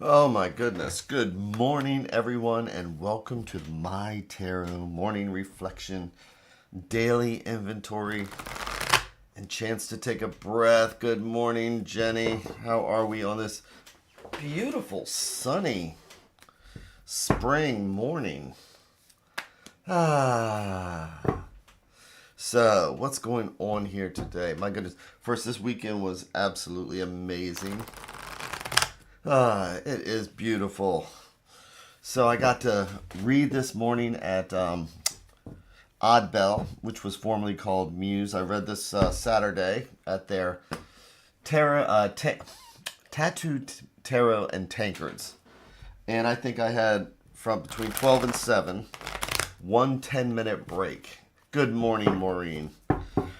Oh my goodness. Good morning, everyone, and welcome to the MyTarot morning reflection, daily inventory, and chance to take a breath. Good morning, Jenny. How are we on this beautiful, sunny spring morning? So, what's going on here today? My goodness. First, this weekend was absolutely amazing. It is beautiful. So I got to read this morning at Odd Bell, which was formerly called Muse. I read this Saturday at their Tattoo Tarot and Tankards. And I think I had from between 12 and 7, one 10-minute break. Good morning, Maureen.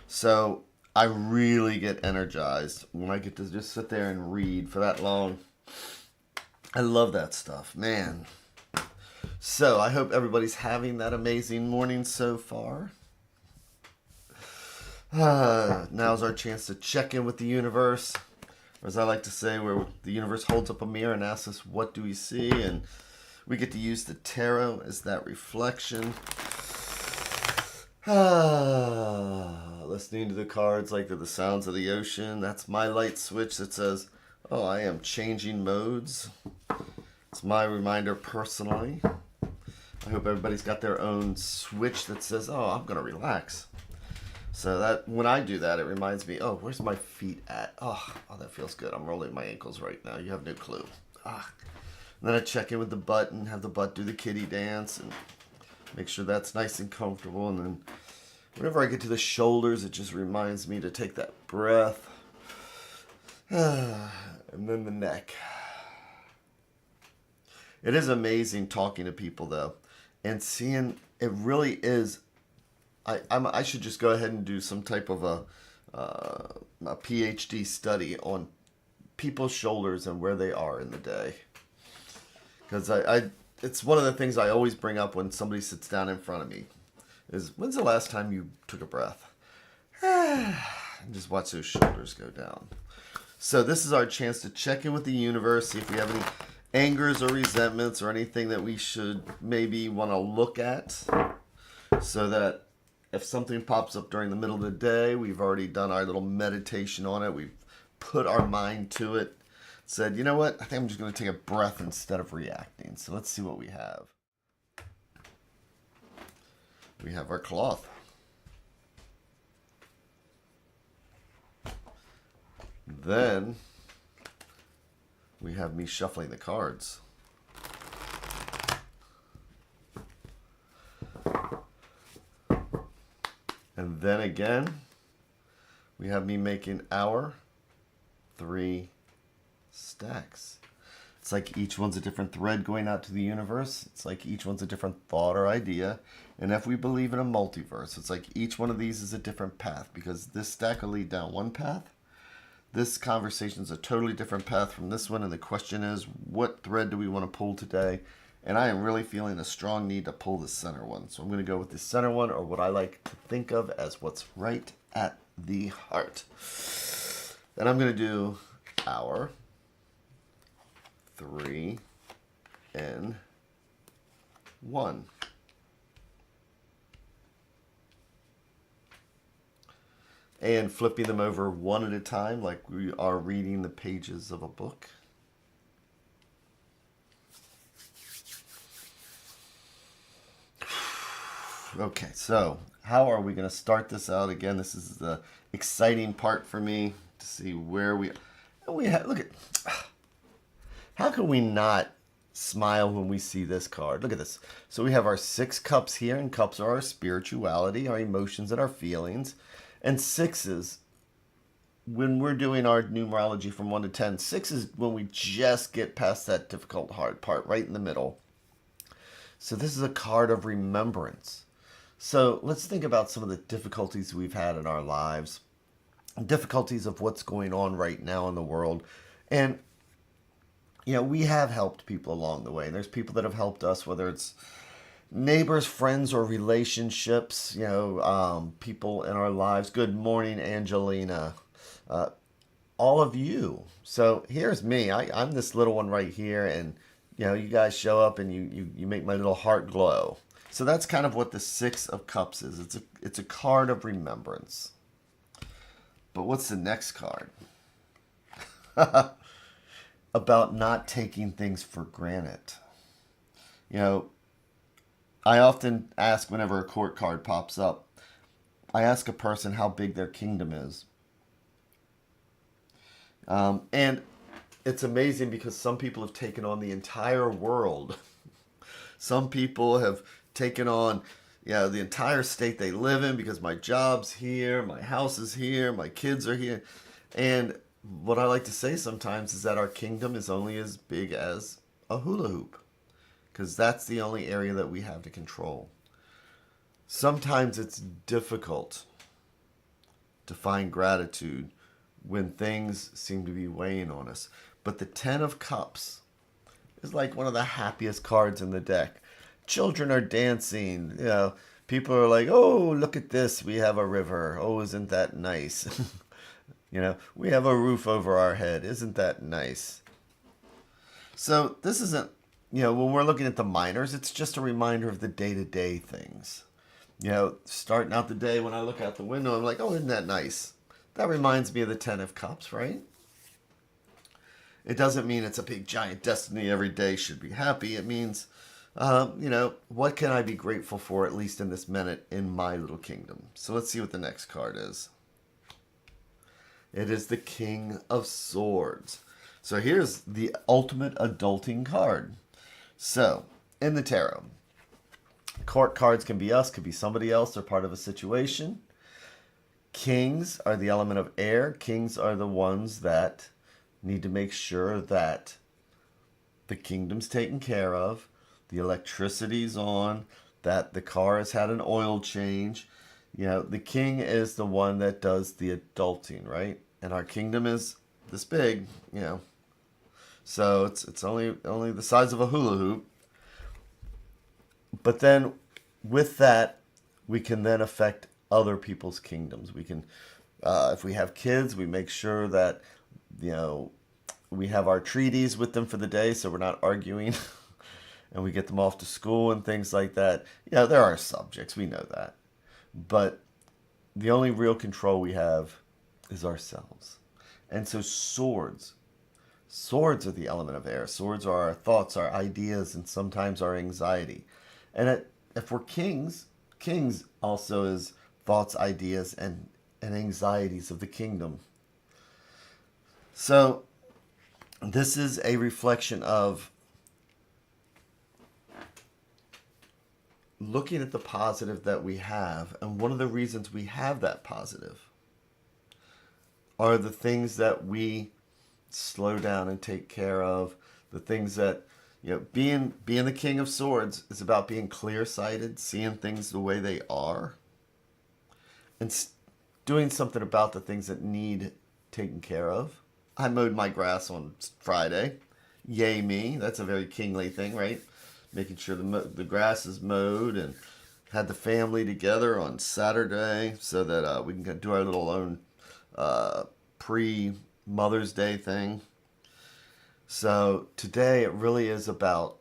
So I really get energized when I get to just sit there and read for that long. I love that stuff, man. So I hope everybody's having that amazing morning so far. Now's our chance to check in with the universe. Or as I like to say, where the universe holds up a mirror and asks us, what do we see? And we get to use the tarot as that reflection. Listening to the cards like they're the sounds of the ocean. That's my light switch that says, oh, I am changing modes. It's my reminder personally. I hope everybody's got their own switch that says, oh, I'm going to relax. So that when I do that, it reminds me, oh, where's my feet at? Oh, that feels good. I'm rolling my ankles right now. You have no clue. And then I check in with the butt and have the butt do the kitty dance and make sure that's nice and comfortable. And then whenever I get to the shoulders, it just reminds me to take that breath. And then the neck. It is amazing talking to people, though, and seeing it really is. I should just go ahead and do some type of a PhD study on people's shoulders and where they are in the day. Because it's one of the things I always bring up when somebody sits down in front of me is, when's the last time you took a breath? And just watch those shoulders go down. So this is our chance to check in with the universe, see if we have any angers or resentments or anything that we should maybe want to look at, so that if something pops up during the middle of the day, we've already done our little meditation on it. We've put our mind to it, said, you know what, I think I'm just going to take a breath instead of reacting. So let's see what we have. We have our cloth. Then we have me shuffling the cards. And then again, we have me making our 3 stacks. It's like each one's a different thread going out to the universe. It's like each one's a different thought or idea. And if we believe in a multiverse, it's like each one of these is a different path, because this stack will lead down one path. This conversation is a totally different path from this one, and the question is, what thread do we want to pull today? And I am really feeling a strong need to pull the center one. So I'm going to go with the center one, or what I like to think of as what's right at the heart. Then I'm going to do our 3 and 1. And flipping them over one at a time, like we are reading the pages of a book. Okay, so how are we going to start this out? Again, this is the exciting part for me to see where we have. Look at, how can we not smile when we see this card? Look at this. So we have our 6 cups here, and cups are our spirituality, our emotions, and our feelings. And 6s, when we're doing our numerology from 1 to 10, 6 is when we just get past that difficult, hard part, right in the middle. So this is a card of remembrance. So let's think about some of the difficulties we've had in our lives, difficulties of what's going on right now in the world. And, you know, we have helped people along the way. And there's people that have helped us, whether it's neighbors, friends, or relationships, you know, people in our lives. Good morning, Angelina. all of you. So here's me. I'm this little one right here, and you guys show up and you make my little heart glow. So that's kind of what the Six of Cups is. It's a card of remembrance. But what's the next card? About not taking things for granted. I often ask whenever a court card pops up, I ask a person how big their kingdom is. And it's amazing because some people have taken on the entire world. Some people have taken on the entire state they live in because my job's here, my house is here, my kids are here. And what I like to say sometimes is that our kingdom is only as big as a hula hoop, because that's the only area that we have to control. Sometimes it's difficult to find gratitude when things seem to be weighing on us. But the Ten of Cups is like one of the happiest cards in the deck. Children are dancing. People are like, oh, look at this. We have a river. Oh, isn't that nice? We have a roof over our head. Isn't that nice? So this isn't, when we're looking at the minors, it's just a reminder of the day-to-day things. Starting out the day when I look out the window, I'm like, oh, isn't that nice? That reminds me of the Ten of Cups, right? It doesn't mean it's a big giant destiny every day should be happy. It means, what can I be grateful for at least in this minute in my little kingdom? So let's see what the next card is. It is the King of Swords. So here's the ultimate adulting card. So, in the tarot, court cards can be us, could be somebody else, or part of a situation. Kings are the element of air. Kings are the ones that need to make sure that the kingdom's taken care of, the electricity's on, that the car has had an oil change. The king is the one that does the adulting, right? And our kingdom is this big, So it's only the size of a hula hoop. But then with that, we can then affect other people's kingdoms. We can, if we have kids, we make sure that, we have our treaties with them for the day so we're not arguing and we get them off to school and things like that. There are subjects, we know that. But the only real control we have is ourselves. And so swords are the element of air. Swords are our thoughts, our ideas, and sometimes our anxiety. And if we're kings also is thoughts, ideas, and anxieties of the kingdom. So this is a reflection of looking at the positive that we have. And one of the reasons we have that positive are the things that we slow down and take care of, the things that, being the King of Swords is about being clear-sighted, seeing things the way they are, and doing something about the things that need taken care of. I mowed my grass on Friday. Yay me. That's a very kingly thing, right? Making sure the grass is mowed, and had the family together on Saturday so that we can do our little own pre-Mother's Day thing. So today it really is about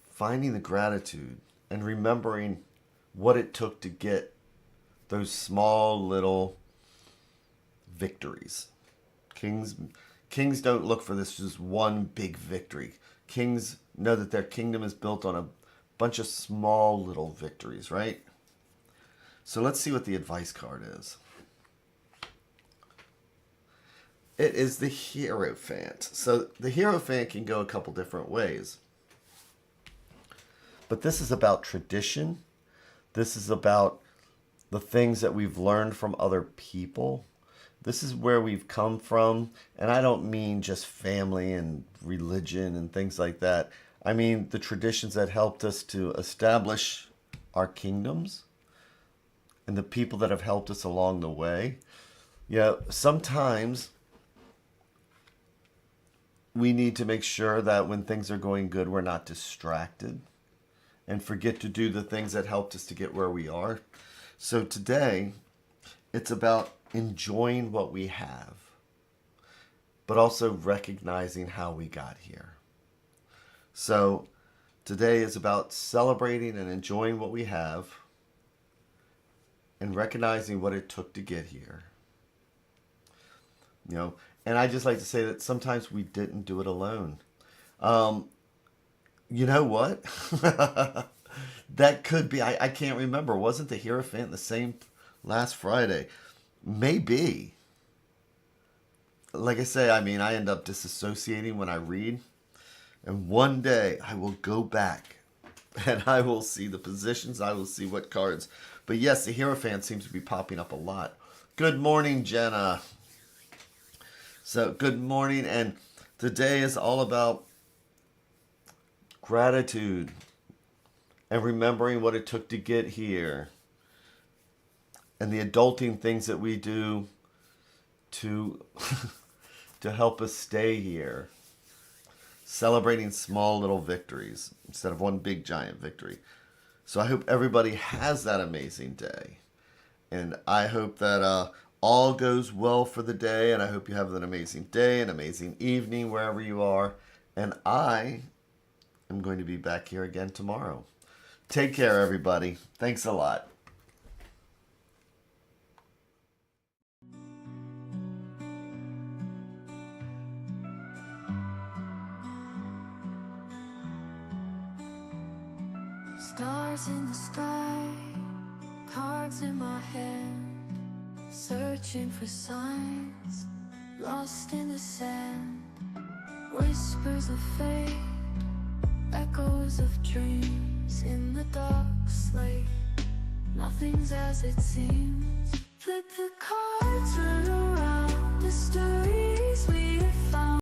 finding the gratitude and remembering what it took to get those small little victories. Kings don't look for this just one big victory. Kings know that their kingdom is built on a bunch of small little victories, right? So let's see what the advice card is. It is the Hierophant. So the Hierophant can go a couple different ways. But this is about tradition. This is about the things that we've learned from other people. This is where we've come from. And I don't mean just family and religion and things like that. I mean the traditions that helped us to establish our kingdoms and the people that have helped us along the way. Sometimes we need to make sure that when things are going good, we're not distracted and forget to do the things that helped us to get where we are. So today, it's about enjoying what we have, but also recognizing how we got here. So today is about celebrating and enjoying what we have and recognizing what it took to get here. You know, and I just like to say that sometimes we didn't do it alone. You know what? That could be, I can't remember. Wasn't the Hierophant the same last Friday? Maybe. Like I say, I mean, I end up disassociating when I read. And one day I will go back and I will see the positions. I will see what cards. But yes, the Hierophant seems to be popping up a lot. Good morning, Jenna. So, good morning. And today is all about gratitude and remembering what it took to get here and the adulting things that we do to to help us stay here, celebrating small little victories instead of one big giant victory. So I hope everybody has that amazing day, and I hope that all goes well for the day, and I hope you have an amazing day, an amazing evening wherever you are, and I am going to be back here again tomorrow. Take care, everybody. Thanks a lot. Stars in the sky, cards in my hand, searching for signs, lost in the sand. Whispers of fate, echoes of dreams in the dark slate. Nothing's as it seems. Flip the cards, turn around, mystery